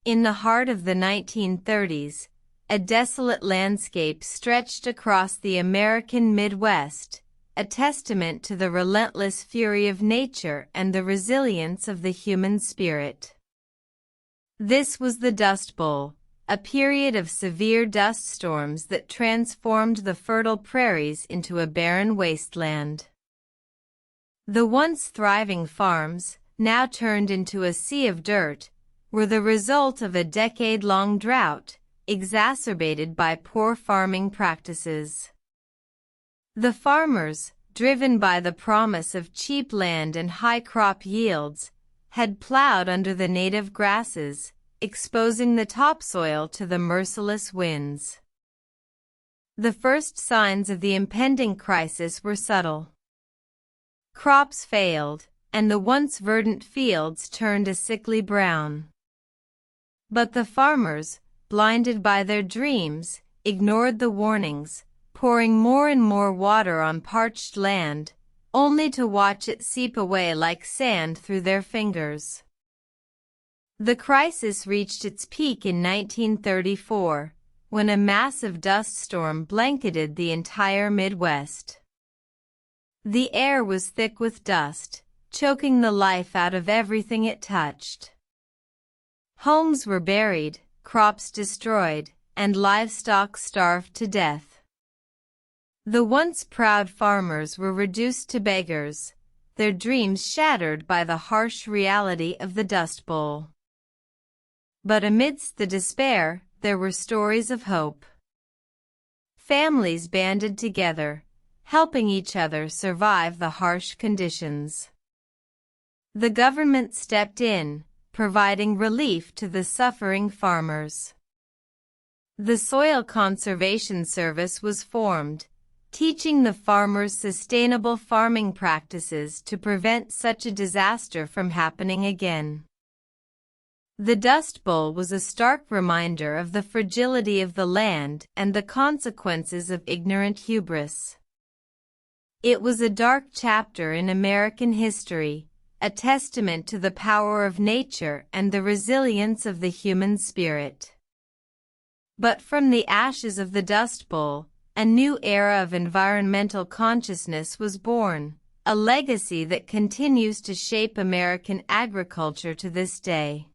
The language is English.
In the heart of the 1930s, a desolate landscape stretched across the American Midwest, a testament to the relentless fury of nature and the resilience of the human spirit. This was the Dust Bowl, a period of severe dust storms that transformed the fertile prairies into a barren wasteland. The once thriving farms, now turned into a sea of dirt, were the result of a decade-long drought, exacerbated by poor farming practices. The farmers, driven by the promise of cheap land and high crop yields, had plowed under the native grasses, exposing the topsoil to the merciless winds. The first signs of the impending crisis were subtle. Crops failed, and the once verdant fields turned a sickly brown. But the farmers, blinded by their dreams, ignored the warnings, pouring more and more water on parched land, only to watch it seep away like sand through their fingers. The crisis reached its peak in 1934, when a massive dust storm blanketed the entire Midwest. The air was thick with dust, choking the life out of everything it touched. Homes were buried, crops destroyed, and livestock starved to death. The once proud farmers were reduced to beggars, their dreams shattered by the harsh reality of the Dust Bowl. But amidst the despair, there were stories of hope. Families banded together, helping each other survive the harsh conditions. The government stepped in, providing relief to the suffering farmers. The Soil Conservation Service was formed, teaching the farmers sustainable farming practices to prevent such a disaster from happening again. The Dust Bowl was a stark reminder of the fragility of the land and the consequences of ignorant hubris. It was a dark chapter in American history, a testament to the power of nature and the resilience of the human spirit. But from the ashes of the Dust Bowl, a new era of environmental consciousness was born, a legacy that continues to shape American agriculture to this day.